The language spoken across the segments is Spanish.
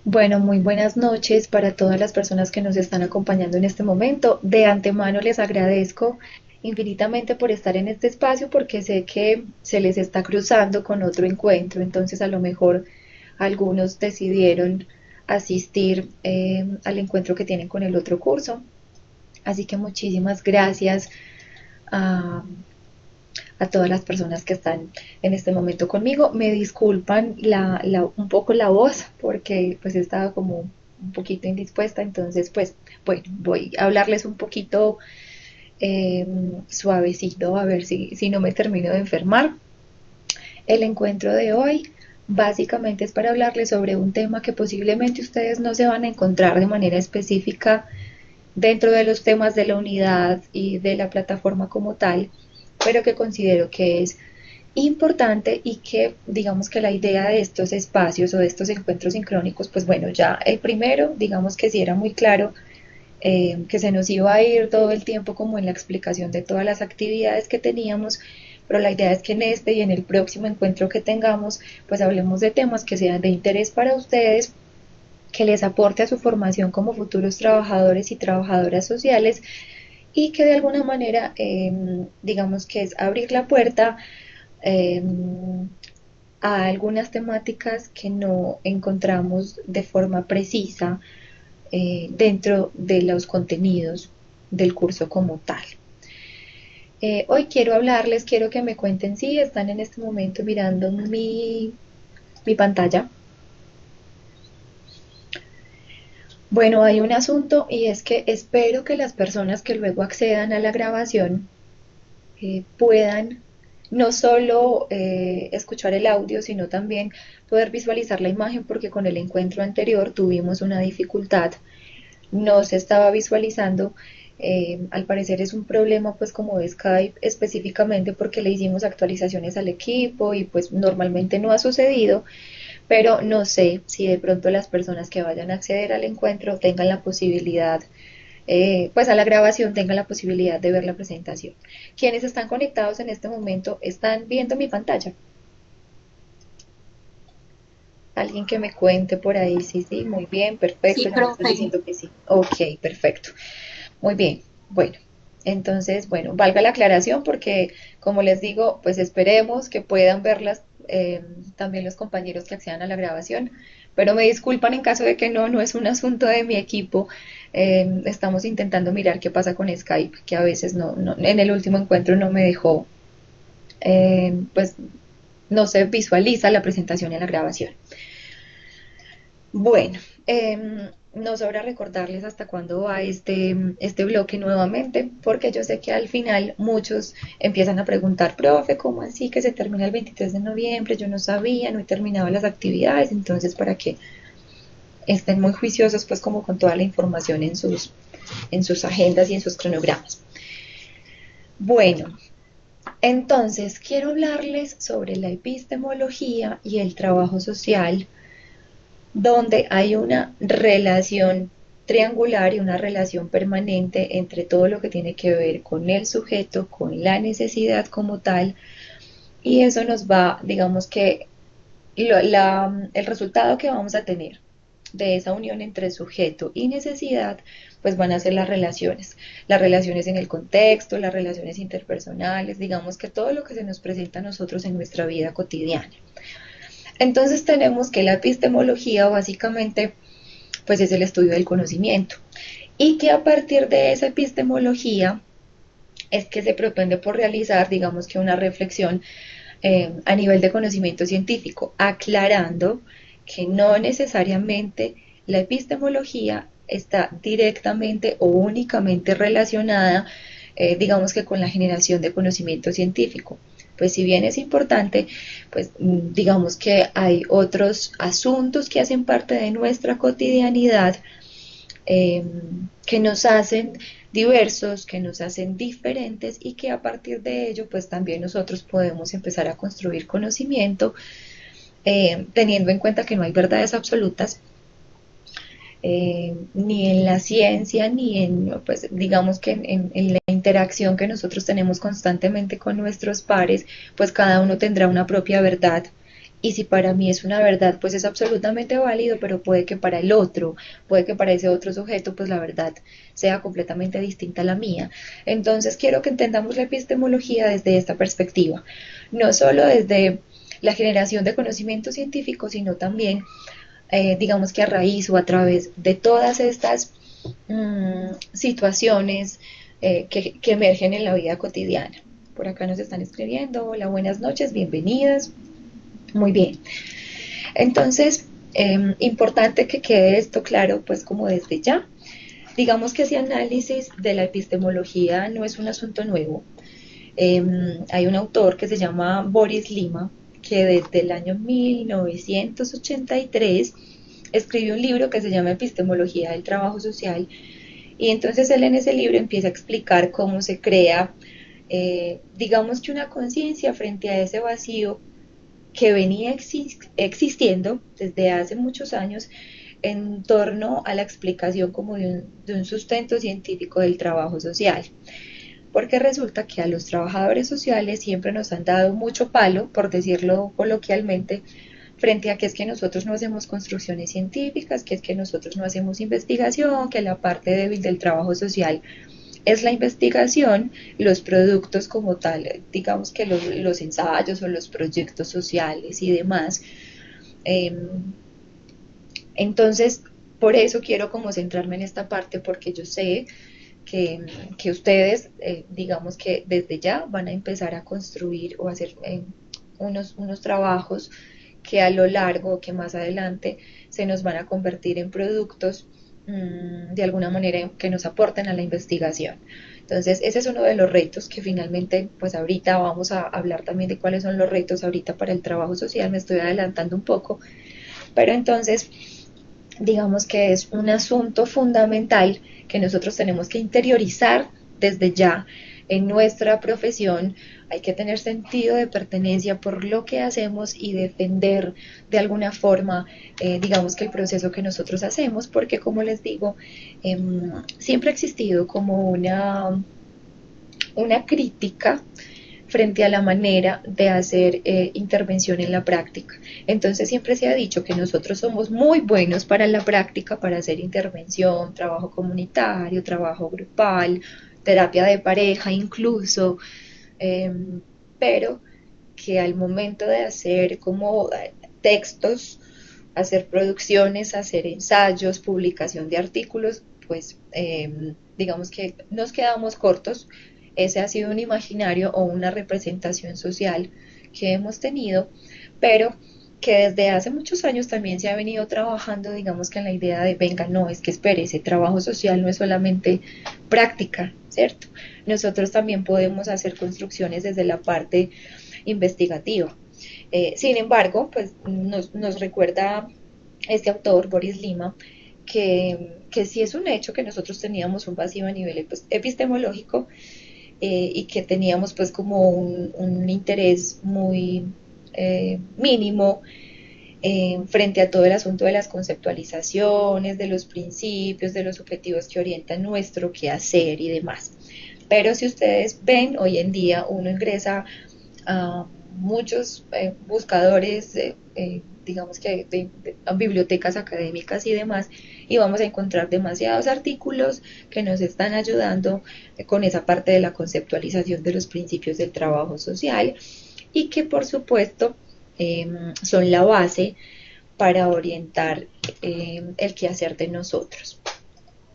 Bueno, muy buenas noches para todas las personas que nos están acompañando en este momento. De antemano les agradezco infinitamente por estar en este espacio porque sé que se les está cruzando con otro encuentro, entonces a lo mejor algunos decidieron asistir al encuentro que tienen con el otro curso. Así que muchísimas gracias a, a todas las personas que están en este momento conmigo. Me disculpan un poco la voz porque pues estaba como un poquito indispuesta, entonces pues bueno, voy a hablarles un poquito suavecito a ver si no me termino de enfermar. El encuentro de hoy básicamente es para hablarles sobre un tema que posiblemente ustedes no se van a encontrar de manera específica dentro de los temas de la unidad y de la plataforma como tal, pero que considero que es importante y que digamos que la idea de estos espacios o de estos encuentros sincrónicos, pues bueno, ya el primero, digamos que sí era muy claro que se nos iba a ir todo el tiempo como en la explicación de todas las actividades que teníamos, pero la idea es que en este y en el próximo encuentro que tengamos, pues hablemos de temas que sean de interés para ustedes, que les aporte a su formación como futuros trabajadores y trabajadoras sociales y que de alguna manera, digamos que es abrir la puerta eh, a algunas temáticas que no encontramos de forma precisa dentro de los contenidos del curso como tal. Hoy quiero hablarles, quiero que me cuenten si están en este momento mirando mi pantalla. Bueno, hay un asunto y es que espero que las personas que luego accedan a la grabación puedan no solo escuchar el audio, sino también poder visualizar la imagen, porque con el encuentro anterior tuvimos una dificultad, no se estaba visualizando. Al parecer es un problema pues como de Skype específicamente porque le hicimos actualizaciones al equipo y pues normalmente no ha sucedido, pero no sé si de pronto las personas que vayan a acceder al encuentro tengan la posibilidad, pues a la grabación tengan la posibilidad de ver la presentación. Quienes están conectados en este momento están viendo mi pantalla. Alguien que me cuente por ahí, sí, sí, muy bien, perfecto, Sí, ya me están profe. diciendo que sí. Ok, perfecto. Muy bien, bueno, entonces, bueno, valga la aclaración porque, como les digo, pues esperemos que puedan verlas también los compañeros que accedan a la grabación, pero me disculpan en caso de que no, no es un asunto de mi equipo. Estamos intentando mirar qué pasa con Skype, que a veces en el último encuentro no me dejó, pues no se visualiza la presentación en la grabación. Bueno, no sobra recordarles hasta cuándo va este bloque nuevamente, porque yo sé que al final muchos empiezan a preguntar, profe, ¿cómo así que se termina el 23 de noviembre? Yo no sabía, no he terminado las actividades, entonces para que estén muy juiciosos pues como con toda la información en sus agendas y en sus cronogramas. Bueno, entonces quiero hablarles sobre la epistemología y el trabajo social donde hay una relación triangular y una relación permanente entre todo lo que tiene que ver con el sujeto, con la necesidad como tal, y eso nos va, digamos que el resultado que vamos a tener de esa unión entre sujeto y necesidad, pues van a ser las relaciones en el contexto, las relaciones interpersonales, digamos que todo lo que se nos presenta a nosotros en nuestra vida cotidiana. Entonces tenemos que la epistemología básicamente pues es el estudio del conocimiento y que a partir de esa epistemología es que se propende por realizar digamos que una reflexión a nivel de conocimiento científico, aclarando que no necesariamente la epistemología está directamente o únicamente relacionada, digamos que con la generación de conocimiento científico. Pues si bien es importante, pues digamos que hay otros asuntos que hacen parte de nuestra cotidianidad eh, que nos hacen diversos, que nos hacen diferentes y que a partir de ello pues también nosotros podemos empezar a construir conocimiento teniendo en cuenta que no hay verdades absolutas ni en la ciencia ni en pues digamos que en la interacción que nosotros tenemos constantemente con nuestros pares pues cada uno tendrá una propia verdad y si para mí es una verdad, pues es absolutamente válido, pero puede que para el otro, puede que para ese otro sujeto, pues la verdad sea completamente distinta a la mía. Entonces quiero que entendamos la epistemología desde esta perspectiva, no solo desde la generación de conocimiento científico, sino también, digamos que a raíz o a través de todas estas situaciones que emergen en la vida cotidiana. Por acá nos están escribiendo, hola, buenas noches, bienvenidas. Muy bien. Entonces, importante que quede esto claro, pues como desde ya. Digamos que ese análisis de la epistemología no es un asunto nuevo. Hay un autor que se llama Boris Lima, que desde el año 1983 escribió un libro que se llama Epistemología del Trabajo Social, y entonces él en ese libro empieza a explicar cómo se crea, digamos que una conciencia frente a ese vacío que venía existiendo desde hace muchos años en torno a la explicación como de un sustento científico del trabajo social. Porque resulta que a los trabajadores sociales siempre nos han dado mucho palo, por decirlo coloquialmente, frente a que es que nosotros no hacemos construcciones científicas, que es que nosotros no hacemos investigación, que la parte débil del trabajo social es la investigación, los productos como tal, digamos que los ensayos o los proyectos sociales y demás. Eh, entonces, por eso quiero como centrarme en esta parte, porque yo sé que ustedes, digamos que desde ya van a empezar a construir o a hacer unos trabajos que a lo largo, que más adelante se nos van a convertir en productos de alguna manera que nos aporten a la investigación. Entonces, ese es uno de los retos que finalmente, pues ahorita vamos a hablar también de cuáles son los retos ahorita para el trabajo social, me estoy adelantando un poco, pero entonces digamos que es un asunto fundamental que nosotros tenemos que interiorizar desde ya en nuestra profesión. Hay que tener sentido de pertenencia por lo que hacemos y defender de alguna forma, digamos que el proceso que nosotros hacemos, porque como les digo, siempre ha existido como una crítica frente a la manera de hacer intervención en la práctica. Entonces siempre se ha dicho que nosotros somos muy buenos para la práctica, para hacer intervención, trabajo comunitario, trabajo grupal, terapia de pareja incluso, eh, pero que al momento de hacer como textos, hacer producciones, hacer ensayos, publicación de artículos, pues digamos que nos quedamos cortos. Ese ha sido un imaginario o una representación social que hemos tenido, pero que desde hace muchos años también se ha venido trabajando, digamos que en la idea de, venga, no, es que espere, ese trabajo social no es solamente práctica, ¿cierto? Nosotros también podemos hacer construcciones desde la parte investigativa. Sin embargo, pues nos recuerda este autor, Boris Lima, que sí es un hecho que nosotros teníamos un vacío a nivel epistemológico, y que teníamos pues como un interés muy mínimo frente a todo el asunto de las conceptualizaciones, de los principios, de los objetivos que orientan nuestro quehacer y demás. Pero si ustedes ven, hoy en día uno ingresa a muchos buscadores, digamos que bibliotecas académicas y demás, y vamos a encontrar demasiados artículos que nos están ayudando con esa parte de la conceptualización de los principios del trabajo social y que por supuesto son la base para orientar el quehacer de nosotros.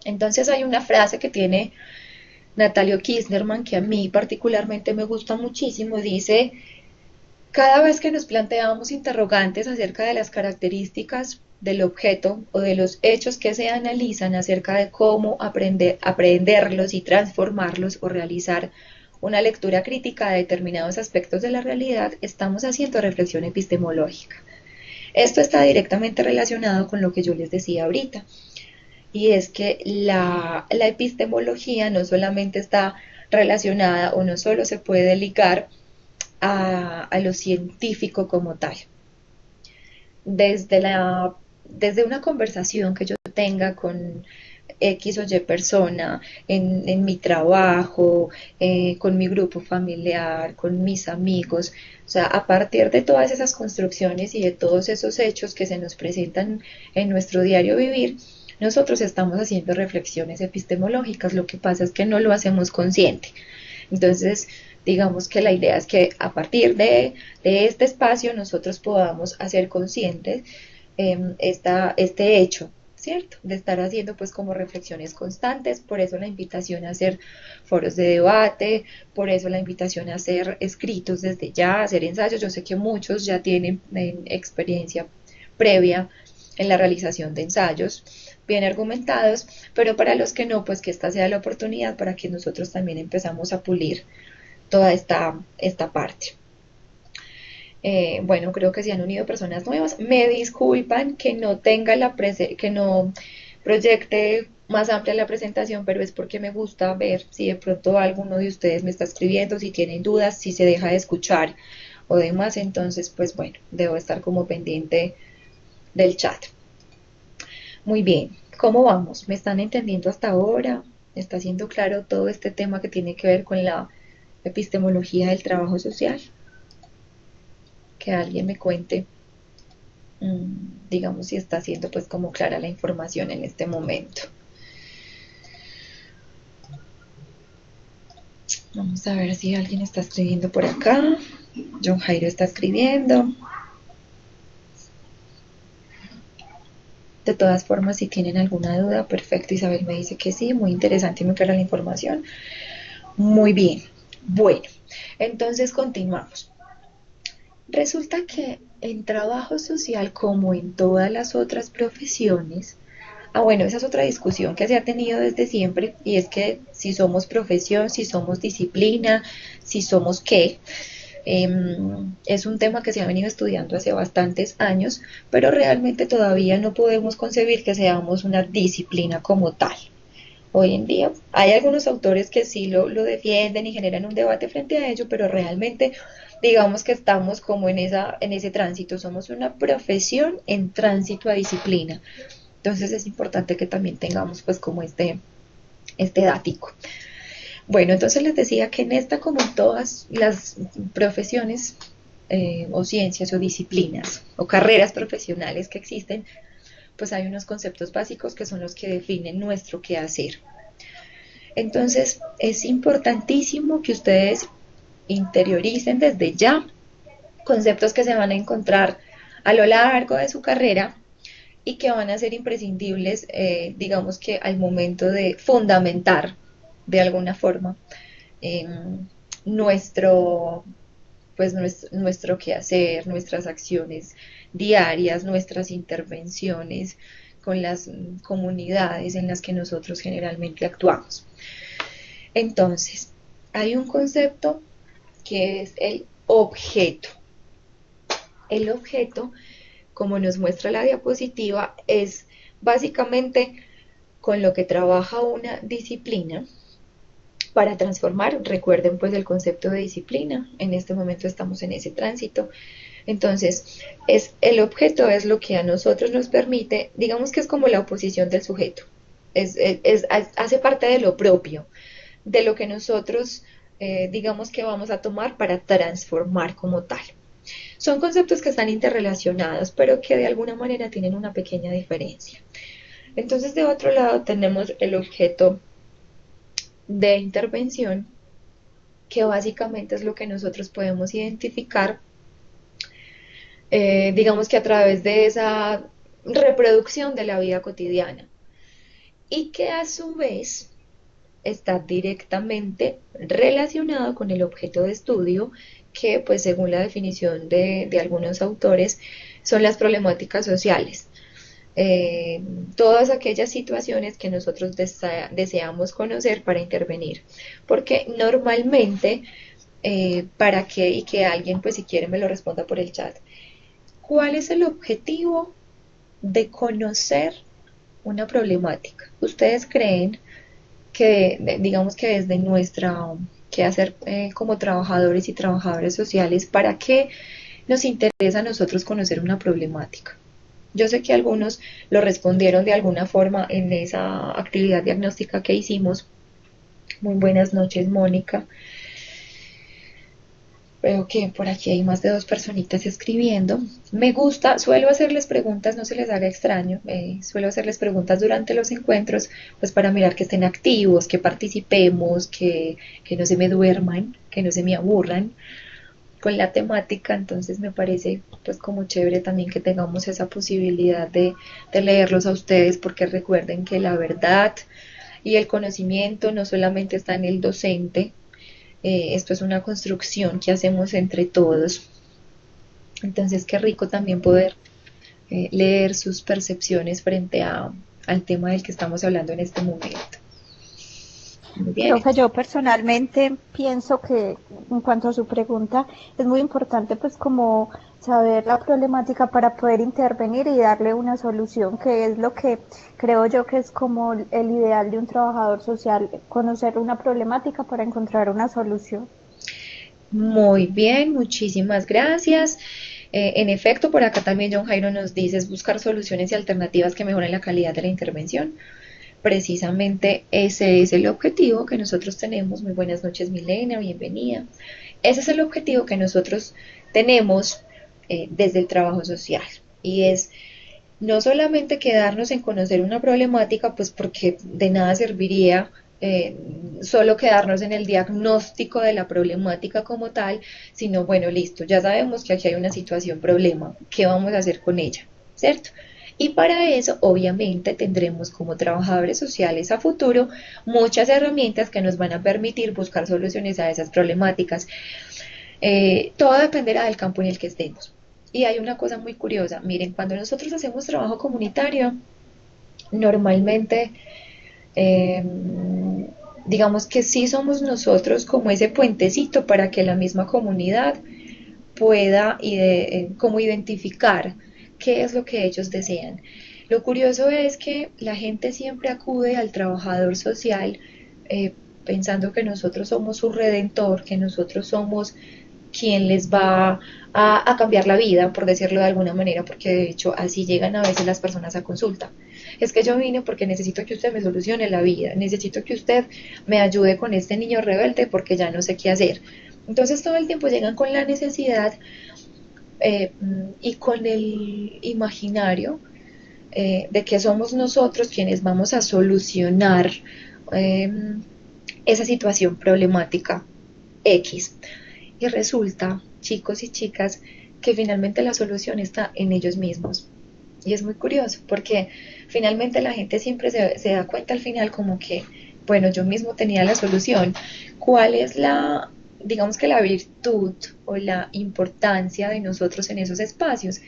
Entonces hay una frase que tiene Natalio Kirchnerman que a mí particularmente me gusta muchísimo, dice: cada vez que nos planteamos interrogantes acerca de las características del objeto o de los hechos que se analizan acerca de cómo aprenderlos y transformarlos o realizar una lectura crítica de determinados aspectos de la realidad, estamos haciendo reflexión epistemológica. Esto está directamente relacionado con lo que yo les decía ahorita, y es que la epistemología no solamente está relacionada o no solo se puede ligar a lo científico como tal. Desde, desde una conversación que yo tenga con X o Y persona en mi trabajo, con mi grupo familiar, con mis amigos. O sea, a partir de todas esas construcciones y de todos esos hechos que se nos presentan en nuestro diario vivir, nosotros estamos haciendo reflexiones epistemológicas. Lo que pasa es que no lo hacemos consciente. Entonces, digamos que la idea es que a partir de este espacio nosotros podamos hacer conscientes este hecho, ¿cierto? De estar haciendo pues como reflexiones constantes, por eso la invitación a hacer foros de debate, por eso la invitación a hacer escritos desde ya, a hacer ensayos. Yo sé que muchos ya tienen experiencia previa en la realización de ensayos bien argumentados, pero para los que no, pues que esta sea la oportunidad para que nosotros también empezamos a pulir toda esta parte. Bueno, creo que se han unido personas nuevas. Me disculpan que no tenga que no proyecte más amplia la presentación, pero es porque me gusta ver si de pronto alguno de ustedes me está escribiendo, si tienen dudas, si se deja de escuchar o demás. Entonces, pues bueno, debo estar como pendiente del chat. Muy bien, ¿cómo vamos? ¿Me están entendiendo hasta ahora? ¿Está siendo claro todo este tema que tiene que ver con la epistemología del trabajo social? Que alguien me cuente, digamos, si está siendo pues como clara la información en este momento. Vamos a ver si alguien está escribiendo por acá. John Jairo está escribiendo. De todas formas, si tienen alguna duda, perfecto. Isabel me dice que sí, muy interesante y muy clara la información. Muy bien. Bueno, entonces continuamos. Resulta que en trabajo social, como en todas las otras profesiones, bueno, esa es otra discusión que se ha tenido desde siempre, y es que si somos profesión, si somos disciplina, si somos qué. Es un tema que se ha venido estudiando hace bastantes años, pero realmente todavía no podemos concebir que seamos una disciplina como tal. Hoy en día hay algunos autores que sí lo defienden y generan un debate frente a ello, pero realmente digamos que estamos como en ese tránsito, somos una profesión en tránsito a disciplina. Entonces es importante que también tengamos pues como este dático. Bueno, entonces les decía que en esta, como en todas las profesiones o ciencias o disciplinas o carreras profesionales que existen, pues hay unos conceptos básicos que son los que definen nuestro quehacer. Entonces es importantísimo que ustedes interioricen desde ya conceptos que se van a encontrar a lo largo de su carrera y que van a ser imprescindibles, digamos que al momento de fundamentar de alguna forma eh, nuestro, pues nuestro quehacer, nuestras acciones diarias, nuestras intervenciones con las comunidades en las que nosotros generalmente actuamos. Entonces, hay un concepto que es el objeto. El objeto, como nos muestra la diapositiva, es básicamente con lo que trabaja una disciplina para transformar. Recuerden pues el concepto de disciplina, en este momento estamos en ese tránsito. Entonces, el objeto es lo que a nosotros nos permite, digamos que es como la oposición del sujeto, hace parte de lo propio, de lo que nosotros digamos que vamos a tomar para transformar como tal. Son conceptos que están interrelacionados, pero que de alguna manera tienen una pequeña diferencia. Entonces, de otro lado tenemos el objeto de intervención, que básicamente es lo que nosotros podemos identificar, digamos que a través de esa reproducción de la vida cotidiana, y que a su vez está directamente relacionado con el objeto de estudio, que pues según la definición de algunos autores son las problemáticas sociales. Todas aquellas situaciones que nosotros deseamos conocer para intervenir, porque normalmente, para que, y que alguien pues si quiere me lo responda por el chat, ¿cuál es el objetivo de conocer una problemática? ¿Ustedes creen que, digamos que desde nuestra quehacer como trabajadores y trabajadoras sociales, para qué nos interesa a nosotros conocer una problemática? Yo sé que algunos lo respondieron de alguna forma en esa actividad diagnóstica que hicimos. Muy buenas noches, Mónica. Veo que por aquí hay más de dos personitas escribiendo. Me gusta, suelo hacerles preguntas, no se les haga extraño, suelo hacerles preguntas durante los encuentros, pues para mirar que estén activos, que participemos, que no se me duerman, que no se me aburran con la temática. Entonces me parece pues como chévere también que tengamos esa posibilidad de leerlos a ustedes, porque recuerden que la verdad y el conocimiento no solamente está en el docente, esto es una construcción que hacemos entre todos. Entonces, qué rico también poder leer sus percepciones frente al tema del que estamos hablando en este momento. Muy bien. Profe, yo personalmente pienso que en cuanto a su pregunta, es muy importante pues como saber la problemática para poder intervenir y darle una solución, que es lo que creo yo que es como el ideal de un trabajador social, conocer una problemática para encontrar una solución. Muy bien, muchísimas gracias. En efecto, por acá también John Jairo nos dice es buscar soluciones y alternativas que mejoren la calidad de la intervención. Precisamente ese es el objetivo que nosotros tenemos. Muy buenas noches, Milena, bienvenida. Ese es el objetivo que nosotros tenemos desde el trabajo social, y es no solamente quedarnos en conocer una problemática, pues porque de nada serviría eh, solo quedarnos en el diagnóstico de la problemática como tal, sino bueno, listo, ya sabemos que aquí hay una situación problema, ¿qué vamos a hacer con ella? ¿Cierto? Y para eso, obviamente, tendremos como trabajadores sociales a futuro muchas herramientas que nos van a permitir buscar soluciones a esas problemáticas. Todo dependerá del campo en el que estemos. Y hay una cosa muy curiosa, miren, cuando nosotros hacemos trabajo comunitario, normalmente, eh, digamos que sí somos nosotros como ese puentecito para que la misma comunidad pueda como identificar qué es lo que ellos desean. Lo curioso es que la gente siempre acude al trabajador social pensando que nosotros somos su redentor, que nosotros somos quien les va a cambiar la vida, por decirlo de alguna manera, porque de hecho así llegan a veces las personas a consulta. Es que yo vine porque necesito que usted me solucione la vida, necesito que usted me ayude con este niño rebelde porque ya no sé qué hacer. Entonces todo el tiempo llegan con la necesidad y con el imaginario de que somos nosotros quienes vamos a solucionar eh, esa situación problemática X. Y resulta, chicos y chicas, que finalmente la solución está en ellos mismos. Y es muy curioso porque finalmente la gente siempre se da cuenta al final como que, bueno, yo mismo tenía la solución. ¿Cuál es digamos que la virtud o la importancia de nosotros en esos espacios?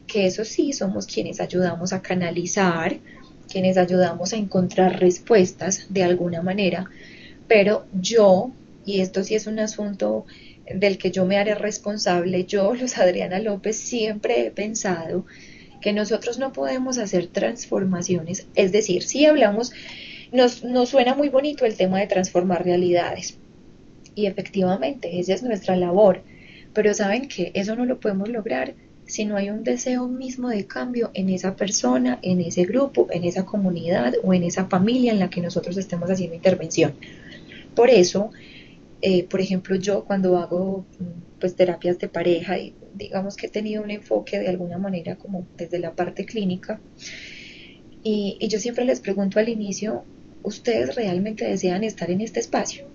Que eso sí, somos quienes ayudamos a canalizar, quienes ayudamos a encontrar respuestas de alguna manera, pero yo, y esto sí es un asunto del que yo me haré responsable, yo, Luz Adriana López, siempre he pensado que nosotros no podemos hacer transformaciones, es decir, si hablamos, nos suena muy bonito el tema de transformar realidades, y efectivamente, esa es nuestra labor, pero saben que eso no lo podemos lograr si no hay un deseo mismo de cambio en esa persona, en ese grupo, en esa comunidad o en esa familia en la que nosotros estemos haciendo intervención. Por eso, por ejemplo, yo cuando hago pues terapias de pareja, y digamos que he tenido un enfoque de alguna manera como desde la parte clínica, y yo siempre les pregunto al inicio, ¿ustedes realmente desean estar en este espacio?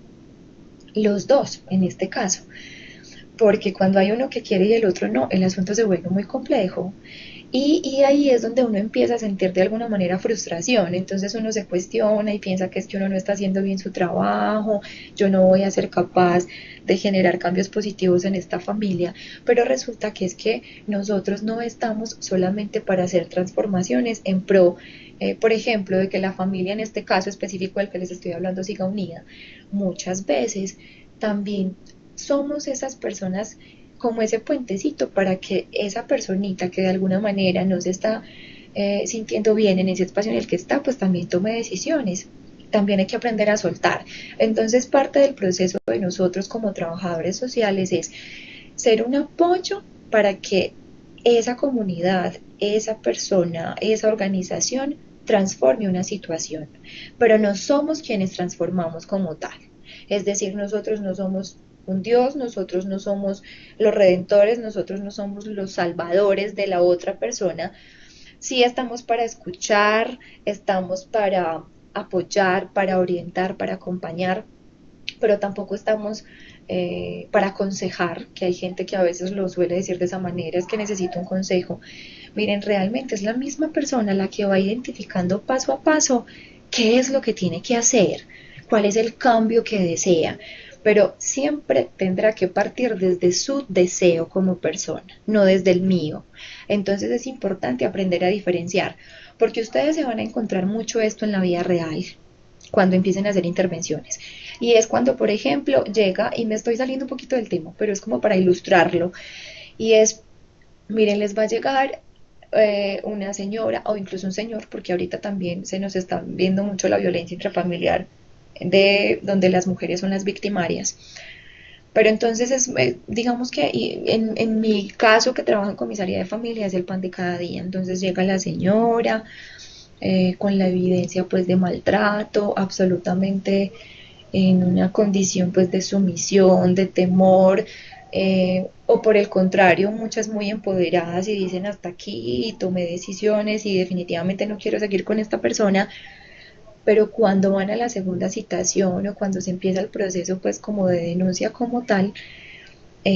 Los dos, en este caso, porque cuando hay uno que quiere y el otro no, el asunto se vuelve muy complejo. Y ahí es donde uno empieza a sentir de alguna manera frustración, entonces uno se cuestiona y piensa que es que uno no está haciendo bien su trabajo, yo no voy a ser capaz de generar cambios positivos en esta familia, pero resulta que es que nosotros no estamos solamente para hacer transformaciones en pro, por ejemplo, de que la familia en este caso específico del que les estoy hablando siga unida. Muchas veces también somos esas personas como ese puentecito para que esa personita que de alguna manera no se está sintiendo bien en ese espacio en el que está, pues también tome decisiones. También hay que aprender a soltar. Entonces, parte del proceso de nosotros como trabajadores sociales es ser un apoyo para que esa comunidad, esa persona, esa organización transforme una situación, pero no somos quienes transformamos como tal. Es decir, nosotros no somos un Dios, nosotros no somos los redentores, nosotros no somos los salvadores de la otra persona. Sí estamos para escuchar, estamos para apoyar, para orientar, para acompañar, pero tampoco estamos para aconsejar, que hay gente que a veces lo suele decir de esa manera, es que necesito un consejo. Miren, realmente es la misma persona la que va identificando paso a paso qué es lo que tiene que hacer, cuál es el cambio que desea, pero siempre tendrá que partir desde su deseo como persona, no desde el mío. Entonces es importante aprender a diferenciar, porque ustedes se van a encontrar mucho esto en la vida real cuando empiecen a hacer intervenciones. Y es cuando, por ejemplo, llega, y me estoy saliendo un poquito del tema, pero es como para ilustrarlo, y es, miren, les va a llegar una señora o incluso un señor, porque ahorita también se nos está viendo mucho la violencia intrafamiliar de donde las mujeres son las victimarias. Pero entonces es, digamos que en mi caso que trabajo en comisaría de familia es el pan de cada día. Entonces llega la señora con la evidencia pues de maltrato, absolutamente en una condición pues de sumisión, de temor, o por el contrario, muchas muy empoderadas y dicen hasta aquí y tomé decisiones y definitivamente no quiero seguir con esta persona, pero cuando van a la segunda citación o cuando se empieza el proceso pues como de denuncia como tal,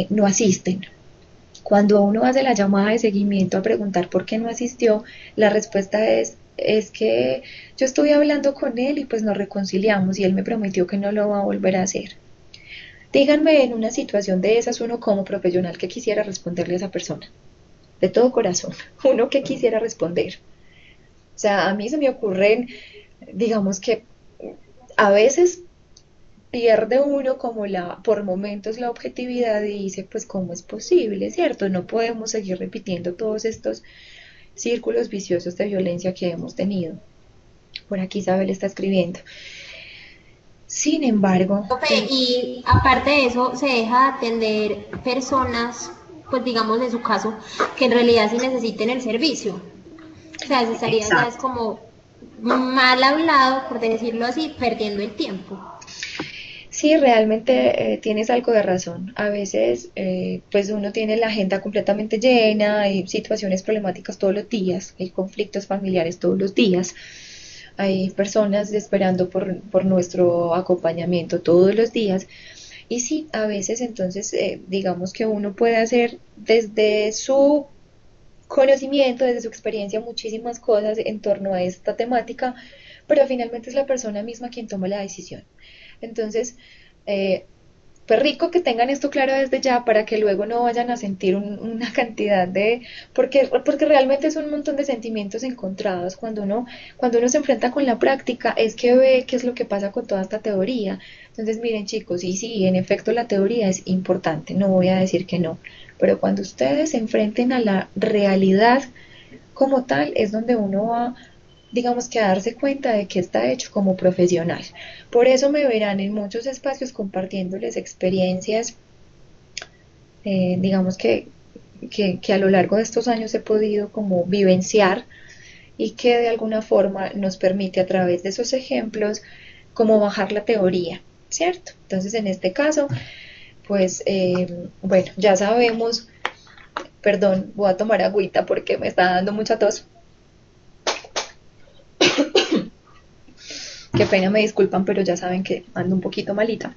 no asisten. Cuando uno hace la llamada de seguimiento a preguntar por qué no asistió, la respuesta es que yo estuve hablando con él y pues nos reconciliamos y él me prometió que no lo va a volver a hacer. Díganme en una situación de esas uno como profesional que quisiera responderle a esa persona. De todo corazón, uno que quisiera responder. O sea, a mí se me ocurren, digamos que a veces pierde uno como por momentos la objetividad y dice, pues cómo es posible, ¿cierto? No podemos seguir repitiendo todos estos círculos viciosos de violencia que hemos tenido. Por aquí Isabel está escribiendo. Sin embargo, Y aparte de eso, se deja de atender personas, pues digamos en su caso, que en realidad sí necesiten el servicio. O sea, se estaría ya es exacto. como mal hablado, por decirlo así, perdiendo el tiempo. Sí, realmente tienes algo de razón. A veces, pues uno tiene la agenda completamente llena, hay situaciones problemáticas todos los días, hay conflictos familiares todos los días, hay personas esperando por nuestro acompañamiento todos los días. Y sí, a veces entonces, digamos que uno puede hacer desde su conocimiento, desde su experiencia, muchísimas cosas en torno a esta temática, pero finalmente es la persona misma quien toma la decisión. Entonces, eh, pues rico que tengan esto claro desde ya para que luego no vayan a sentir una cantidad de, porque realmente es un montón de sentimientos encontrados cuando uno se enfrenta con la práctica, es que ve qué es lo que pasa con toda esta teoría. Entonces miren chicos, y sí, en efecto la teoría es importante, no voy a decir que no, pero cuando ustedes se enfrenten a la realidad como tal es donde uno va, digamos que a darse cuenta de que está hecho como profesional. Por eso me verán en muchos espacios compartiéndoles experiencias, digamos que a lo largo de estos años he podido como vivenciar y que de alguna forma nos permite a través de esos ejemplos como bajar la teoría, ¿cierto? Entonces en este caso, pues bueno, ya sabemos, perdón, voy a tomar agüita porque me está dando mucha tos. Qué pena, me disculpan, pero ya saben que ando un poquito malita.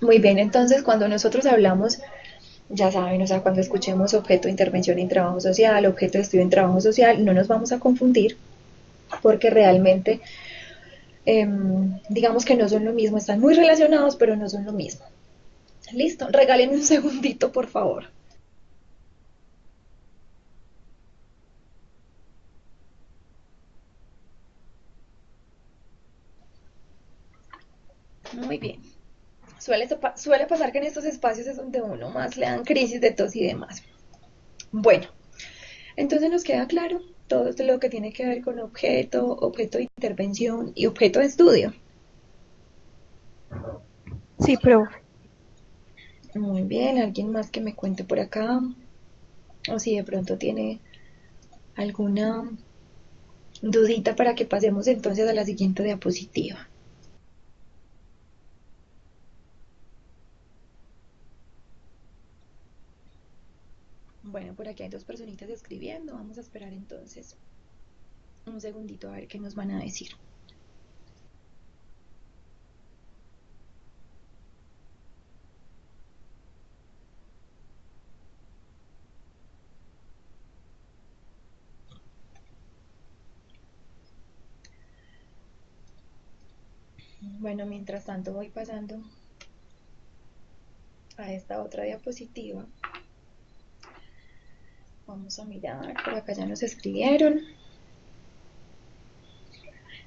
Muy bien, entonces cuando nosotros hablamos, ya saben, o sea, cuando escuchemos objeto de intervención en trabajo social, objeto de estudio en trabajo social, no nos vamos a confundir porque realmente, digamos que no son lo mismo, están muy relacionados, pero no son lo mismo. Listo, regálenme un segundito, por favor. Muy bien. Suele pasar que en estos espacios es donde uno más le dan crisis de tos y demás. Bueno, entonces nos queda claro todo lo que tiene que ver con objeto, objeto de intervención y objeto de estudio. Sí, profe. Muy bien, alguien más que me cuente por acá. o si de pronto tiene alguna dudita para que pasemos entonces a la siguiente diapositiva. Bueno, por aquí hay dos personitas escribiendo. Vamos a esperar entonces un segundito a ver qué nos van a decir. Bueno, mientras tanto voy pasando a esta otra diapositiva. Vamos a mirar, por acá ya nos escribieron.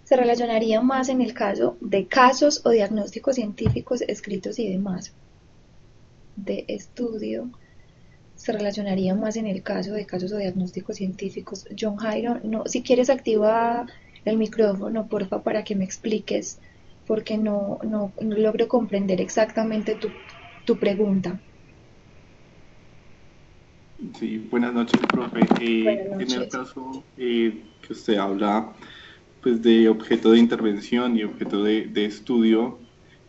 Se relacionaría más en el caso de casos o diagnósticos científicos escritos y demás de estudio. Se relacionaría más en el caso de casos o diagnósticos científicos. John Jairo, no, si quieres activa el micrófono, porfa, para que me expliques, porque no logro comprender exactamente tu pregunta. Sí, buenas noches, profe. Buenas En el noches. caso que usted habla, pues de objeto de intervención y objeto de estudio,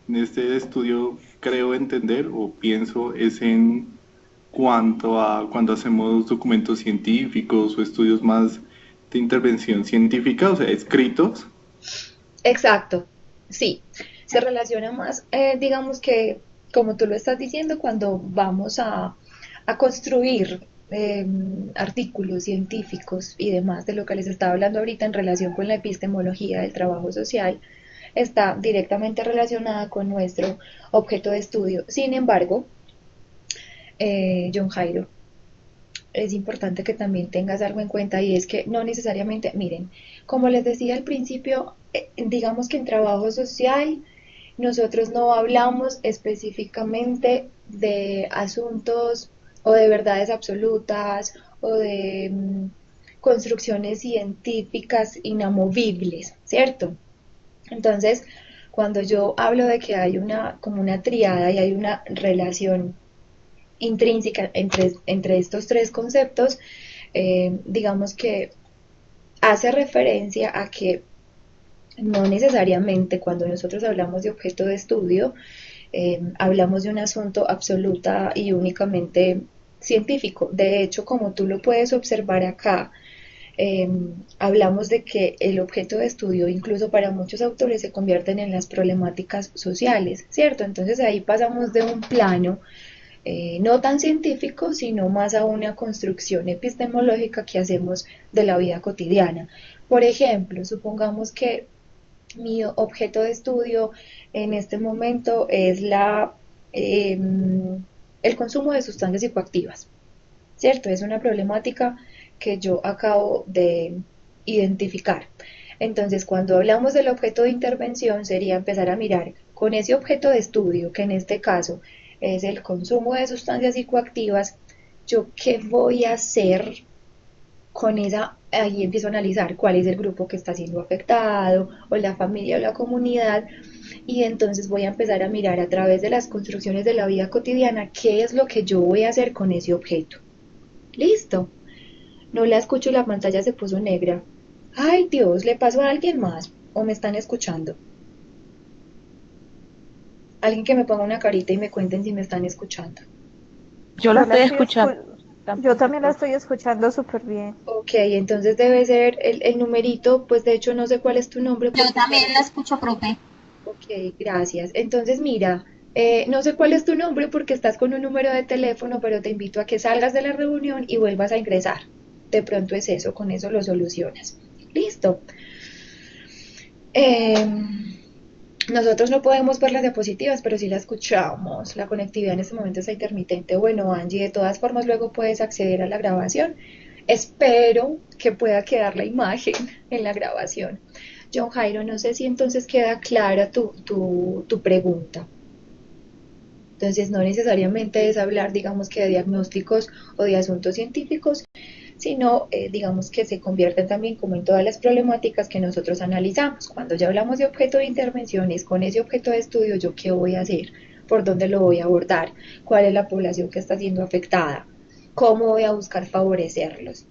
en este estudio creo entender o pienso es en cuanto a cuando hacemos documentos científicos o estudios más de intervención científica, o sea, escritos. Exacto, sí, se relaciona más, digamos que, como tú lo estás diciendo, cuando vamos a construir artículos científicos y demás de lo que les estaba hablando ahorita en relación con la epistemología del trabajo social, está directamente relacionada con nuestro objeto de estudio. Sin embargo, John Jairo, es importante que también tengas algo en cuenta y es que no necesariamente, miren, como les decía al principio, digamos que en trabajo social nosotros no hablamos específicamente de asuntos o de verdades absolutas o de construcciones científicas inamovibles, ¿cierto? Entonces, cuando yo hablo de que hay una como una triada y hay una relación intrínseca entre estos tres conceptos, digamos que hace referencia a que no necesariamente cuando nosotros hablamos de objeto de estudio, hablamos de un asunto absoluta y únicamente científico. De hecho, como tú lo puedes observar acá, eh, hablamos de que el objeto de estudio, incluso para muchos autores, se convierten en las problemáticas sociales, ¿cierto? Entonces ahí pasamos de un plano no tan científico, sino más a una construcción epistemológica que hacemos de la vida cotidiana. Por ejemplo, supongamos que mi objeto de estudio en este momento es eh, el consumo de sustancias psicoactivas, ¿cierto? Es una problemática que yo acabo de identificar. Entonces, cuando hablamos del objeto de intervención, sería empezar a mirar con ese objeto de estudio, que en este caso es el consumo de sustancias psicoactivas, yo qué voy a hacer con esa, ahí empiezo a analizar cuál es el grupo que está siendo afectado, o la familia o la comunidad, y entonces voy a empezar a mirar a través de las construcciones de la vida cotidiana qué es lo que yo voy a hacer con ese objeto. Listo. No la escucho y la pantalla se puso negra. Ay Dios, ¿le pasó a alguien más? ¿O me están escuchando? Alguien que me ponga una carita y me cuenten si me están escuchando. Yo la Yo la estoy estoy escuchando yo también, también la profe. estoy escuchando súper bien. Ok, entonces debe ser el numerito, pues de hecho no sé cuál es tu nombre Yo porque también la parece... escucho, profe. Ok, gracias. Entonces mira, no sé cuál es tu nombre porque estás con un número de teléfono, pero te invito a que salgas de la reunión y vuelvas a ingresar. De pronto es eso, con eso lo solucionas. Listo. Eh, nosotros no podemos ver las diapositivas, pero sí la escuchamos. La conectividad en este momento está intermitente. Bueno, Angie, de todas formas luego puedes acceder a la grabación. Espero que pueda quedar la imagen en la grabación. John Jairo, no sé si entonces queda clara tu pregunta. Entonces, no necesariamente es hablar, digamos, que de diagnósticos o de asuntos científicos, sino, digamos, que se convierten también como en todas las problemáticas que nosotros analizamos. Cuando ya hablamos de objeto de intervenciones, con ese objeto de estudio, ¿yo qué voy a hacer? ¿Por dónde lo voy a abordar? ¿Cuál es la población que está siendo afectada? ¿Cómo voy a buscar favorecerlos?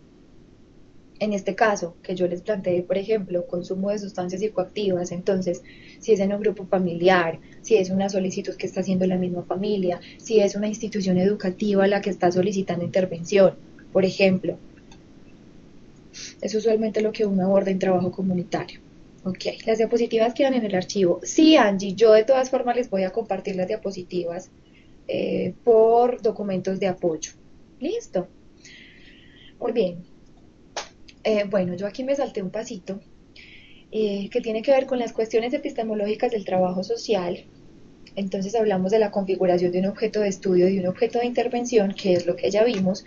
En este caso, que yo les planteé, por ejemplo, consumo de sustancias psicoactivas, entonces, si es en un grupo familiar, si es una solicitud que está haciendo la misma familia, si es una institución educativa la que está solicitando intervención, por ejemplo, es usualmente lo que uno aborda en trabajo comunitario. Ok, las diapositivas quedan en el archivo. Sí, Angie, yo de todas formas les voy a compartir las diapositivas por documentos de apoyo. Listo. Muy bien. Bueno, yo aquí me salté un pasito que tiene que ver con las cuestiones epistemológicas del trabajo social. Entonces hablamos de la configuración de un objeto de estudio y de un objeto de intervención, que es lo que ya vimos,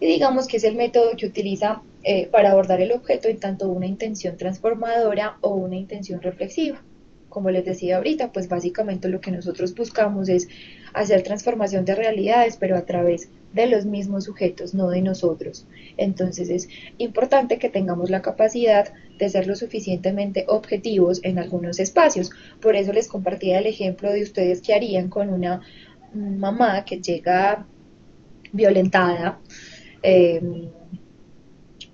y digamos que es el método que utiliza para abordar el objeto en tanto una intención transformadora o una intención reflexiva. Como les decía ahorita, pues básicamente lo que nosotros buscamos es hacer transformación de realidades, pero a través de los mismos sujetos, no de nosotros. Entonces es importante que tengamos la capacidad de ser lo suficientemente objetivos en algunos espacios. Por eso les compartía el ejemplo de ustedes que harían con una mamá que llega violentada, eh,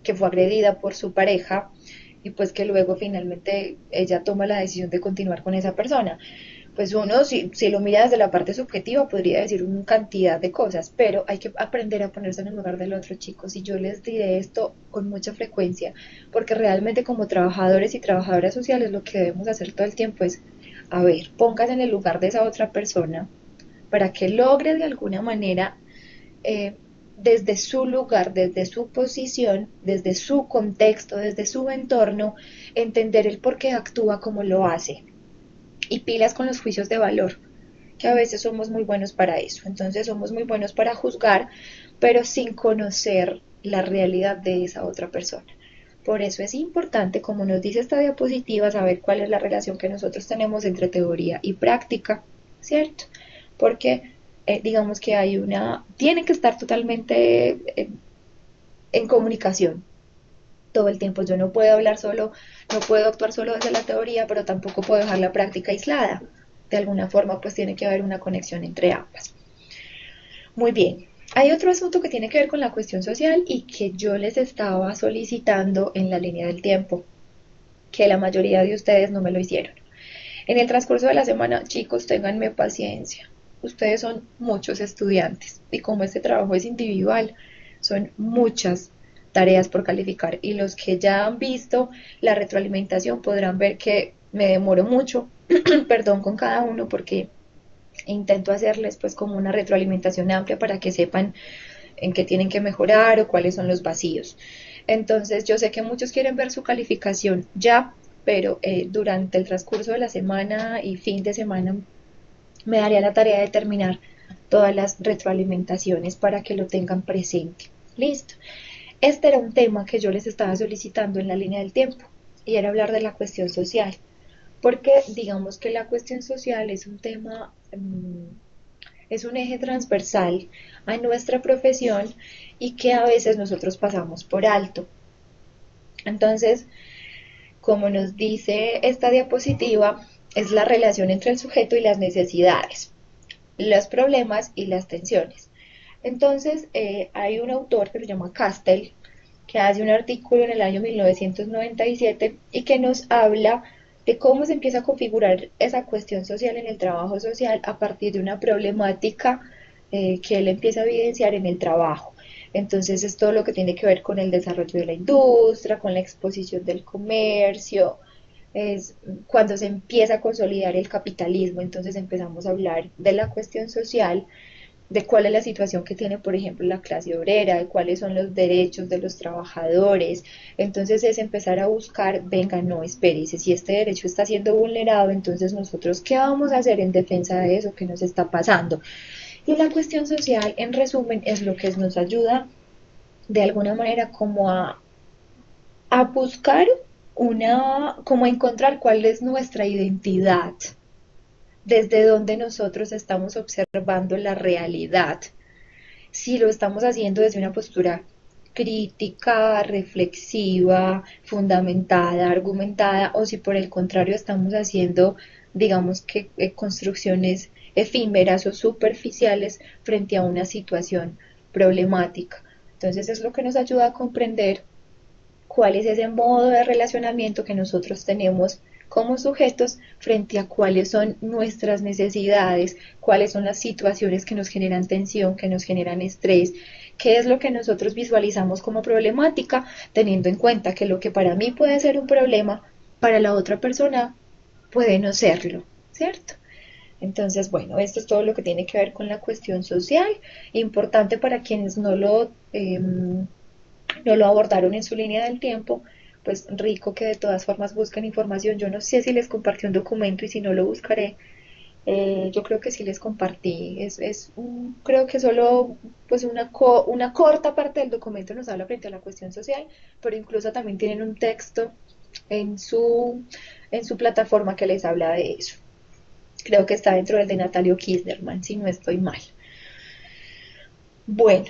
que fue agredida por su pareja y pues que luego finalmente ella toma la decisión de continuar con esa persona. Pues uno, si lo mira desde la parte subjetiva, podría decir una cantidad de cosas, pero hay que aprender a ponerse en el lugar del otro, chicos. Y yo les diré esto con mucha frecuencia, porque realmente como trabajadores y trabajadoras sociales lo que debemos hacer todo el tiempo es, a ver, póngase en el lugar de esa otra persona para que logre de alguna manera eh, desde su lugar, desde su posición, desde su contexto, desde su entorno, entender el por qué actúa como lo hace. Y pilas con los juicios de valor, que a veces somos muy buenos para eso. Entonces somos muy buenos para juzgar, pero sin conocer la realidad de esa otra persona. Por eso es importante, como nos dice esta diapositiva, saber cuál es la relación que nosotros tenemos entre teoría y práctica, ¿cierto? Porque digamos que tiene que estar totalmente en comunicación todo el tiempo. Yo no puedo hablar solo, no puedo actuar solo desde la teoría, pero tampoco puedo dejar la práctica aislada. De alguna forma, pues tiene que haber una conexión entre ambas. Muy bien. Hay otro asunto que tiene que ver con la cuestión social y que yo les estaba solicitando en la línea del tiempo, que la mayoría de ustedes no me lo hicieron. En el transcurso de la semana, chicos, ténganme paciencia. Ustedes son muchos estudiantes y como este trabajo es individual, son muchas tareas por calificar y los que ya han visto la retroalimentación podrán ver que me demoro mucho, perdón, con cada uno porque intento hacerles pues como una retroalimentación amplia para que sepan en qué tienen que mejorar o cuáles son los vacíos. Entonces yo sé que muchos quieren ver su calificación ya, pero durante el transcurso de la semana y fin de semana me daría la tarea de terminar todas las retroalimentaciones para que lo tengan presente. Listo. Este era un tema que yo les estaba solicitando en la línea del tiempo y era hablar de la cuestión social, porque digamos que la cuestión social es un tema, es un eje transversal a nuestra profesión y que a veces nosotros pasamos por alto. Entonces, como nos dice esta diapositiva, es la relación entre el sujeto y las necesidades, los problemas y las tensiones. Entonces, hay un autor que se llama Castell, que hace un artículo en el año 1997 y que nos habla de cómo se empieza a configurar esa cuestión social en el trabajo social a partir de una problemática que él empieza a evidenciar en el trabajo. Entonces es todo lo que tiene que ver con el desarrollo de la industria, con la exposición del comercio, es cuando se empieza a consolidar el capitalismo, entonces empezamos a hablar de la cuestión social, de cuál es la situación que tiene, por ejemplo, la clase obrera, de cuáles son los derechos de los trabajadores. Entonces es empezar a buscar, venga, no, espérese, si este derecho está siendo vulnerado, entonces nosotros, ¿qué vamos a hacer en defensa de eso que nos está pasando? Y la cuestión social, en resumen, es lo que nos ayuda de alguna manera como a buscar como a encontrar cuál es nuestra identidad, desde donde nosotros estamos observando la realidad, si lo estamos haciendo desde una postura crítica, reflexiva, fundamentada, argumentada, o si por el contrario estamos haciendo, digamos que construcciones efímeras o superficiales frente a una situación problemática. Entonces es lo que nos ayuda a comprender cuál es ese modo de relacionamiento que nosotros tenemos como sujetos frente a cuáles son nuestras necesidades, cuáles son las situaciones que nos generan tensión, que nos generan estrés, qué es lo que nosotros visualizamos como problemática, teniendo en cuenta que lo que para mí puede ser un problema, para la otra persona puede no serlo, ¿cierto? Entonces, bueno, esto es todo lo que tiene que ver con la cuestión social, importante para quienes no lo abordaron en su línea del tiempo, pues rico que de todas formas busquen información. Yo no sé si les compartí un documento y si no lo buscaré. Yo creo que sí les compartí. Creo que solo pues una corta parte del documento nos habla frente a la cuestión social, pero incluso también tienen un texto en su plataforma que les habla de eso. Creo que está dentro del de Natalio Kisderman, si no estoy mal. Bueno,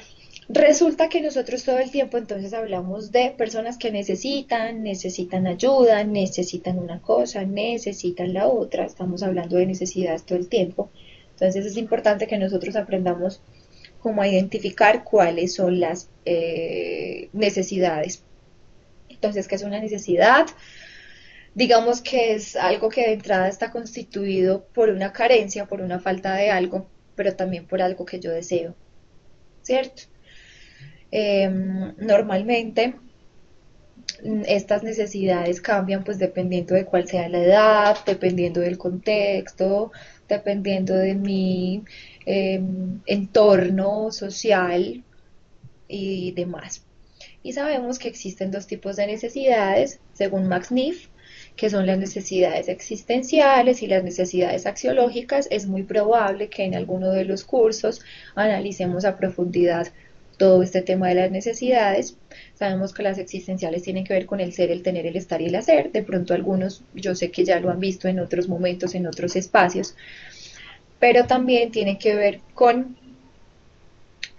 resulta que nosotros todo el tiempo entonces hablamos de personas que necesitan ayuda, necesitan una cosa, necesitan la otra, estamos hablando de necesidades todo el tiempo. Entonces es importante que nosotros aprendamos cómo a identificar cuáles son las necesidades. Entonces, ¿qué es una necesidad? Digamos que es algo que de entrada está constituido por una carencia, por una falta de algo, pero también por algo que yo deseo, ¿cierto? Normalmente estas necesidades cambian pues dependiendo de cuál sea la edad, dependiendo del contexto, dependiendo de mi entorno social y demás. Y sabemos que existen dos tipos de necesidades, según Max Neff, que son las necesidades existenciales y las necesidades axiológicas. Es muy probable que en alguno de los cursos analicemos a profundidad todo este tema de las necesidades. Sabemos que las existenciales tienen que ver con el ser, el tener, el estar y el hacer. De pronto algunos, yo sé que ya lo han visto en otros momentos, en otros espacios, pero también tienen que ver con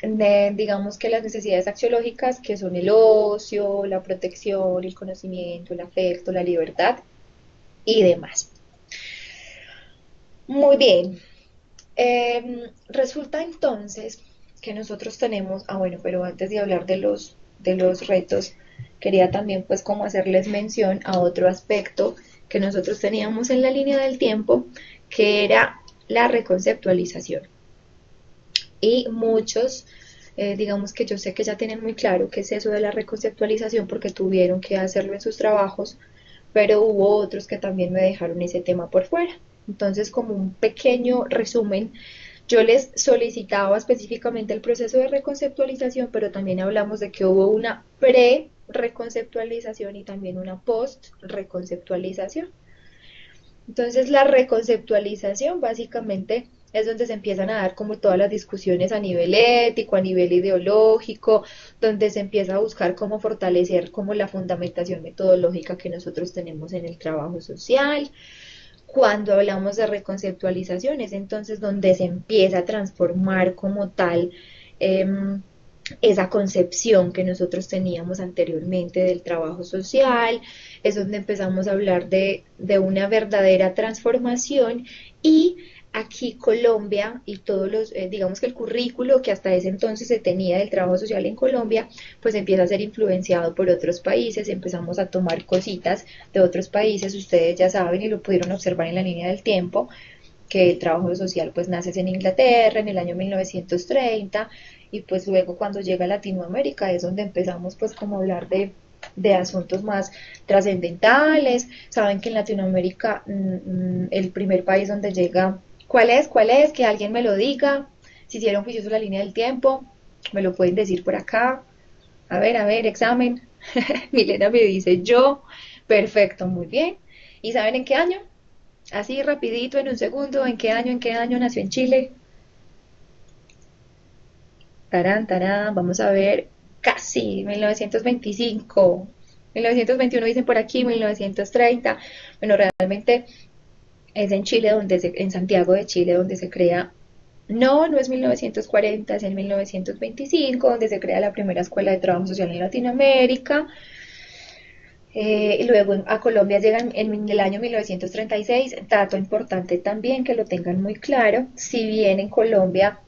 digamos que las necesidades axiológicas, que son el ocio, la protección, el conocimiento, el afecto, la libertad y demás. Muy bien. Resulta entonces que nosotros tenemos, bueno, pero antes de hablar de los retos, quería también pues como hacerles mención a otro aspecto que nosotros teníamos en la línea del tiempo, que era la reconceptualización. Y muchos, digamos que yo sé que ya tienen muy claro qué es eso de la reconceptualización porque tuvieron que hacerlo en sus trabajos, pero hubo otros que también me dejaron ese tema por fuera. Entonces, como un pequeño resumen, yo les solicitaba específicamente el proceso de reconceptualización, pero también hablamos de que hubo una pre-reconceptualización y también una post-reconceptualización. Entonces la reconceptualización básicamente es donde se empiezan a dar como todas las discusiones a nivel ético, a nivel ideológico, donde se empieza a buscar cómo fortalecer como la fundamentación metodológica que nosotros tenemos en el trabajo social. Cuando hablamos de reconceptualización es entonces donde se empieza a transformar como tal esa concepción que nosotros teníamos anteriormente del trabajo social, es donde empezamos a hablar de una verdadera transformación y aquí Colombia y todos los, digamos que el currículo que hasta ese entonces se tenía del trabajo social en Colombia, pues empieza a ser influenciado por otros países, empezamos a tomar cositas de otros países, ustedes ya saben y lo pudieron observar en la línea del tiempo, que el trabajo social pues nace en Inglaterra en el año 1930 y pues luego cuando llega a Latinoamérica es donde empezamos pues como a hablar de asuntos más trascendentales. Saben que en Latinoamérica el primer país donde llega, ¿cuál es? ¿Cuál es? Que alguien me lo diga. Si hicieron juicioso la línea del tiempo, me lo pueden decir por acá. A ver, examen. Milena me dice yo. Perfecto, muy bien. ¿Y saben en qué año? Así rapidito, en un segundo, en qué año nació en Chile? Tarán, tarán, vamos a ver, casi, 1925, 1921 dicen por aquí, 1930, bueno, realmente es en Chile, en Santiago de Chile, donde se crea, no es 1940, es en 1925, donde se crea la primera escuela de trabajo social en Latinoamérica. Y luego a Colombia llegan en el año 1936, dato importante también que lo tengan muy claro, si bien en Colombia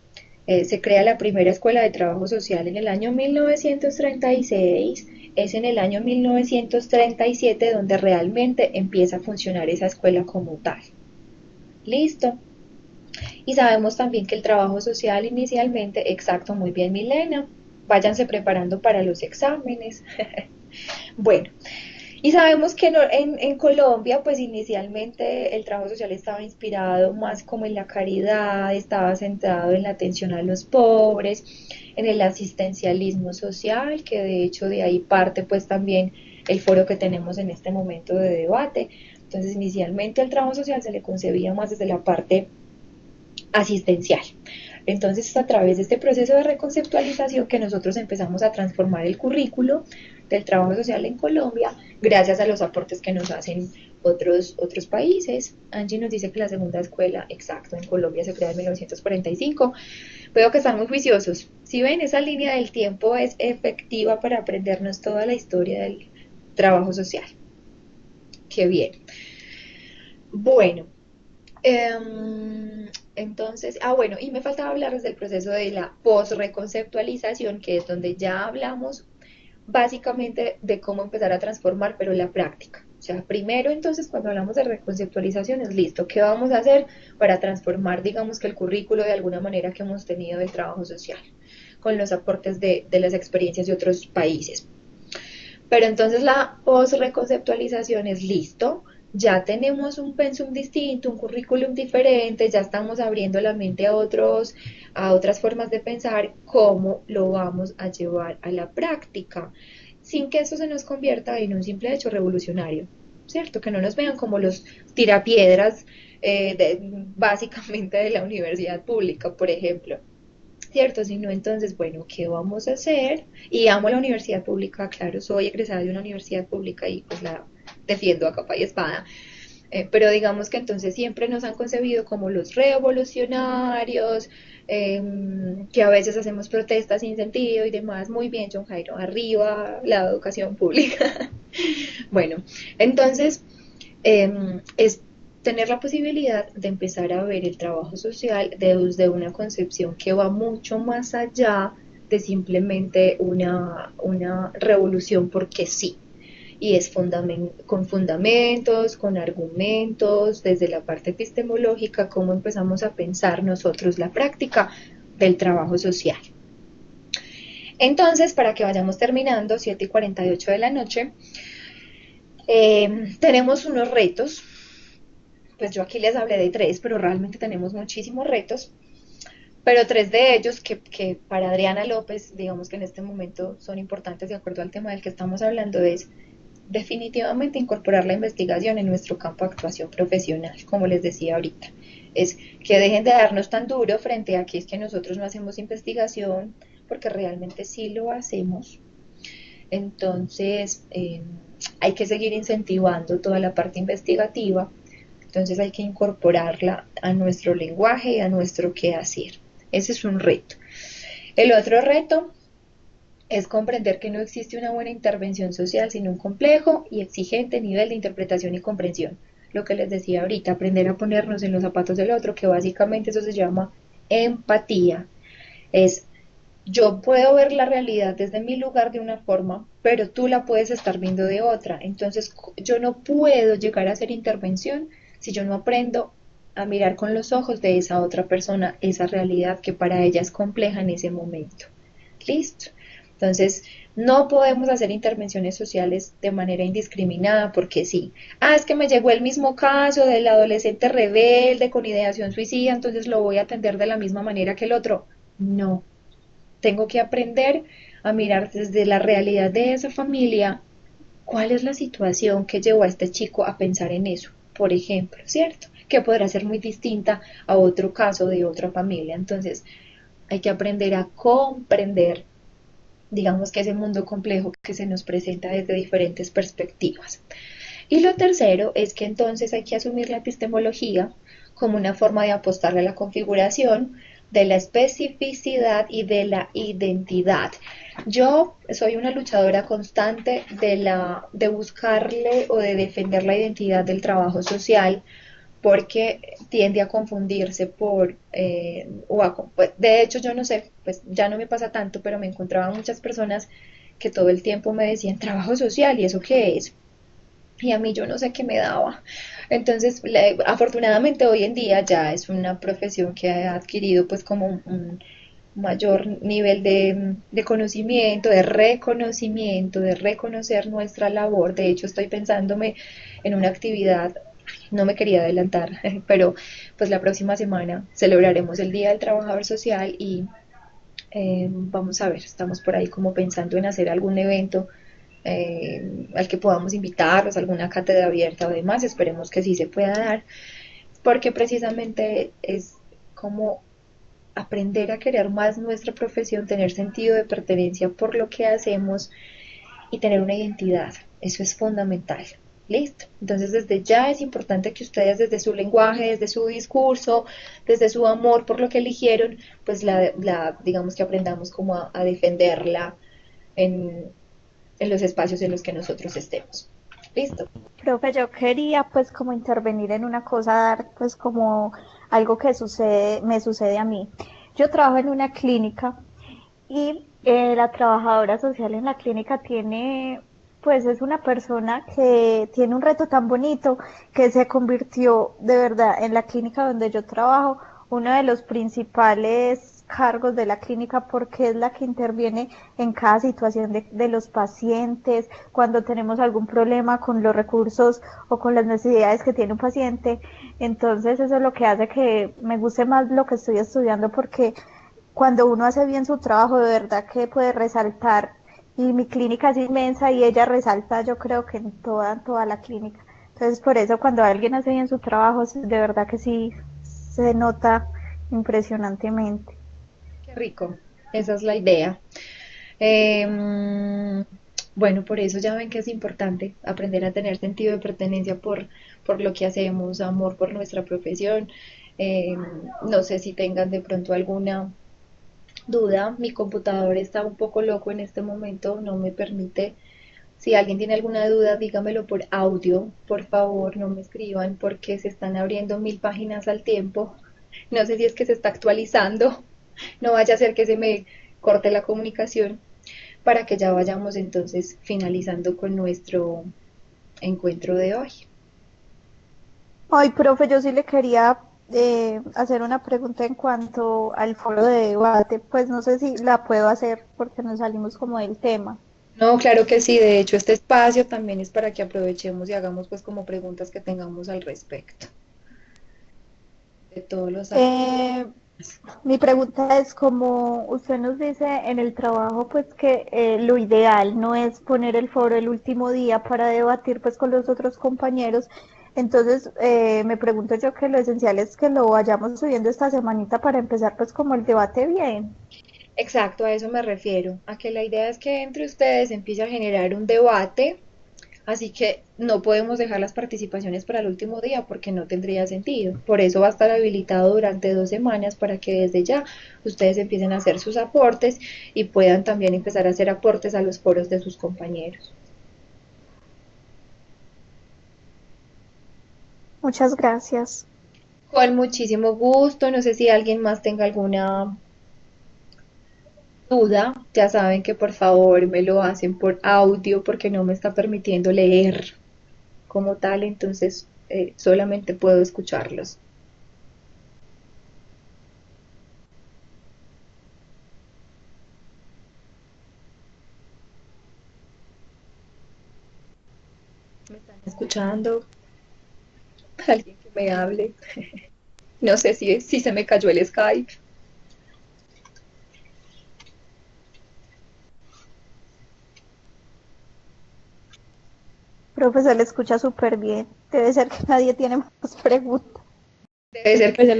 Se crea la primera escuela de trabajo social en el año 1936. Es en el año 1937 donde realmente empieza a funcionar esa escuela como tal. Listo. Y sabemos también que el trabajo social inicialmente, exacto, muy bien, Milena, váyanse preparando para los exámenes. Bueno, y sabemos que en Colombia, pues inicialmente el trabajo social estaba inspirado más como en la caridad, estaba centrado en la atención a los pobres, en el asistencialismo social, que de hecho de ahí parte pues también el foro que tenemos en este momento de debate. Entonces inicialmente el trabajo social se le concebía más desde la parte asistencial. Entonces es a través de este proceso de reconceptualización que nosotros empezamos a transformar el currículo del trabajo social en Colombia, gracias a los aportes que nos hacen otros países. Angie nos dice que la segunda escuela, exacto, en Colombia se crea en 1945. Veo que están muy juiciosos. Si ven, esa línea del tiempo es efectiva para aprendernos toda la historia del trabajo social. Qué bien. Bueno, entonces, bueno, y me faltaba hablarles del proceso de la post-reconceptualización, que es donde ya hablamos básicamente de cómo empezar a transformar, pero la práctica. O sea, primero entonces cuando hablamos de reconceptualización es listo, ¿qué vamos a hacer para transformar, digamos que el currículo de alguna manera que hemos tenido del trabajo social, con los aportes de las experiencias de otros países? Pero entonces la post-reconceptualización es listo, ya tenemos un pensum distinto, un currículum diferente, ya estamos abriendo la mente a otras formas de pensar, cómo lo vamos a llevar a la práctica, sin que eso se nos convierta en un simple hecho revolucionario, ¿cierto? Que no nos vean como los tirapiedras básicamente de la universidad pública, por ejemplo. ¿Cierto? Si no, entonces, bueno, ¿qué vamos a hacer? Y amo la universidad pública, claro, soy egresada de una universidad pública y pues la defiendo a capa y espada. Pero digamos que entonces siempre nos han concebido como los revolucionarios, que a veces hacemos protestas sin sentido y demás. Muy bien, John Jairo, arriba la educación pública. Bueno, entonces es tener la posibilidad de empezar a ver el trabajo social desde una concepción que va mucho más allá de simplemente una revolución porque sí. Y es con fundamentos, con argumentos, desde la parte epistemológica, cómo empezamos a pensar nosotros la práctica del trabajo social. Entonces, para que vayamos terminando, 7:48 de la noche, tenemos unos retos. Pues yo aquí les hablé de 3, pero realmente tenemos muchísimos retos, pero 3 de ellos que para Adriana López, digamos que en este momento son importantes de acuerdo al tema del que estamos hablando, es definitivamente incorporar la investigación en nuestro campo de actuación profesional, como les decía ahorita. Es que dejen de darnos tan duro frente a que es que nosotros no hacemos investigación, porque realmente sí lo hacemos. Entonces, hay que seguir incentivando toda la parte investigativa. Entonces hay que incorporarla a nuestro lenguaje y a nuestro quehacer. Ese es un reto. El otro reto es comprender que no existe una buena intervención social sin un complejo y exigente nivel de interpretación y comprensión. Lo que les decía ahorita, aprender a ponernos en los zapatos del otro, que básicamente eso se llama empatía. Es, yo puedo ver la realidad desde mi lugar de una forma, pero tú la puedes estar viendo de otra. Entonces yo no puedo llegar a hacer intervención si yo no aprendo a mirar con los ojos de esa otra persona esa realidad que para ella es compleja en ese momento. ¿Listo? Entonces, no podemos hacer intervenciones sociales de manera indiscriminada porque sí. Es que me llegó el mismo caso del adolescente rebelde con ideación suicida, entonces lo voy a atender de la misma manera que el otro. No. Tengo que aprender a mirar desde la realidad de esa familia cuál es la situación que llevó a este chico a pensar en eso, por ejemplo, ¿cierto? Que podrá ser muy distinta a otro caso de otra familia. Entonces, hay que aprender a comprender, digamos que ese mundo complejo que se nos presenta desde diferentes perspectivas. Y lo tercero es que entonces hay que asumir la epistemología como una forma de apostarle a la configuración de la especificidad y de la identidad. Yo soy una luchadora constante de buscarle o de defender la identidad del trabajo social, porque tiende a confundirse pues, de hecho yo no sé, pues ya no me pasa tanto, pero me encontraba muchas personas que todo el tiempo me decían trabajo social y eso qué es, y a mí yo no sé qué me daba. Entonces, afortunadamente hoy en día ya es una profesión que ha adquirido pues como un mayor nivel de conocimiento, de reconocimiento, de reconocer nuestra labor. De hecho, estoy pensándome en una actividad, no me quería adelantar, pero pues la próxima semana celebraremos el Día del Trabajador Social y vamos a ver, estamos por ahí como pensando en hacer algún evento al que podamos invitarlos, alguna cátedra abierta o demás, esperemos que sí se pueda dar, porque precisamente es como aprender a querer más nuestra profesión, tener sentido de pertenencia por lo que hacemos y tener una identidad. Eso es fundamental. Listo. Entonces, desde ya es importante que ustedes, desde su lenguaje, desde su discurso, desde su amor por lo que eligieron, pues digamos que aprendamos como a defenderla en, en los espacios en los que nosotros estemos. Listo. Profe, yo quería pues como intervenir en una cosa, dar pues como algo que sucede, me sucede a mí. Yo trabajo en una clínica y la trabajadora social en la clínica tiene, pues es una persona que tiene un reto tan bonito que se convirtió de verdad en la clínica donde yo trabajo uno de los principales cargos de la clínica porque es la que interviene en cada situación de los pacientes, cuando tenemos algún problema con los recursos o con las necesidades que tiene un paciente. Entonces eso es lo que hace que me guste más lo que estoy estudiando porque cuando uno hace bien su trabajo, de verdad que puede resaltar. Y mi clínica es inmensa y ella resalta, yo creo que en toda la clínica. Entonces, por eso cuando alguien hace bien su trabajo, de verdad que sí se nota impresionantemente. Qué rico. Esa es la idea. Eh, bueno, por eso ya ven que es importante aprender a tener sentido de pertenencia por lo que hacemos, amor por nuestra profesión. Eh, no sé si tengan de pronto alguna duda. Mi computador está un poco loco en este momento, no me permite. Si alguien tiene alguna duda, dígamelo por audio, por favor, no me escriban porque se están abriendo 1000 páginas al tiempo. No sé si es que se está actualizando, no vaya a ser que se me corte la comunicación para que ya vayamos entonces finalizando con nuestro encuentro de hoy. Ay, profe, yo sí le quería hacer una pregunta en cuanto al foro de debate. Pues no sé si la puedo hacer porque nos salimos como del tema. No, claro que sí, de hecho este espacio también es para que aprovechemos y hagamos pues como preguntas que tengamos al respecto de todos los aspectos. Eh, Mi pregunta es como usted nos dice en el trabajo, pues que lo ideal no es poner el foro el último día para debatir pues con los otros compañeros. Entonces me pregunto yo que lo esencial es que lo vayamos subiendo esta semanita para empezar pues como el debate bien. Exacto, a eso me refiero, a que la idea es que entre ustedes empiece a generar un debate. Así que no podemos dejar las participaciones para el último día porque no tendría sentido. Por eso va a estar habilitado durante 2 semanas para que desde ya ustedes empiecen a hacer sus aportes y puedan también empezar a hacer aportes a los foros de sus compañeros. Muchas gracias. Con muchísimo gusto. No sé si alguien más tenga alguna duda. Ya saben que por favor me lo hacen por audio porque no me está permitiendo leer como tal, entonces solamente puedo escucharlos. ¿Me están escuchando? Alguien que me hable. No sé si se me cayó el Skype. Profesor, le escucha súper bien. Debe ser que nadie tiene más preguntas. Debe ser que la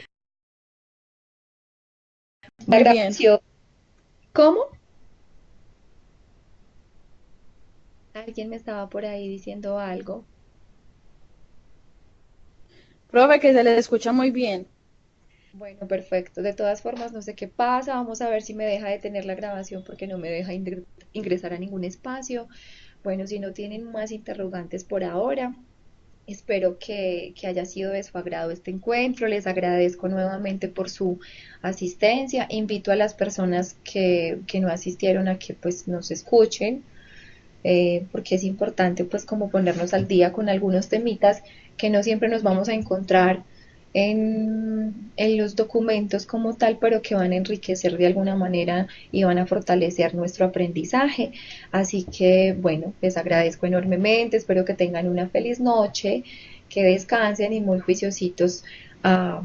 Muy bien. grabación. ¿Cómo? Alguien me estaba por ahí diciendo algo. Profe, que se le escucha muy bien. Bueno, perfecto. De todas formas, no sé qué pasa. Vamos a ver si me deja detener la grabación porque no me deja ingresar a ningún espacio. Bueno, si no tienen más interrogantes por ahora, Espero que haya sido de su agrado este encuentro. Les agradezco nuevamente por su asistencia. Invito a las personas que no asistieron a que pues nos escuchen, porque es importante pues como ponernos al día con algunos temitas que no siempre nos vamos a encontrar en los documentos como tal, pero que van a enriquecer de alguna manera y van a fortalecer nuestro aprendizaje. Así que bueno, les agradezco enormemente, espero que tengan una feliz noche, que descansen y muy juiciositos a,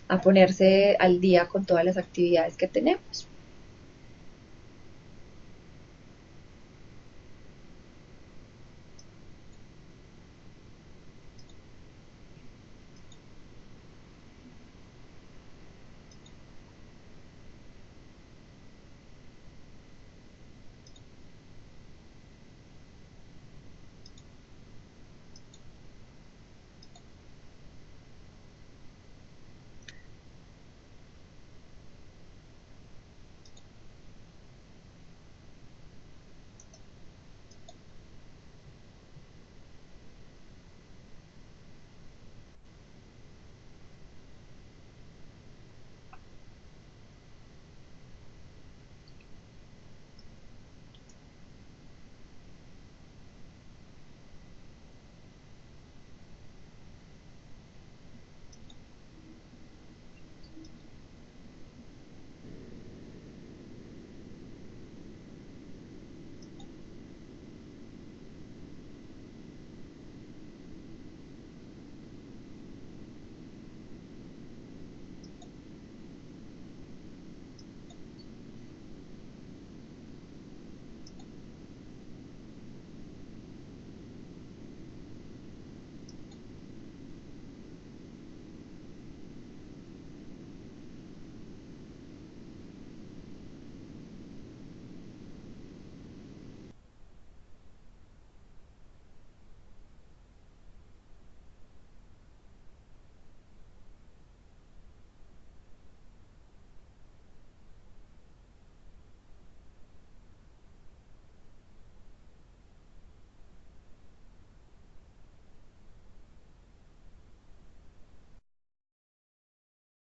a ponerse al día con todas las actividades que tenemos.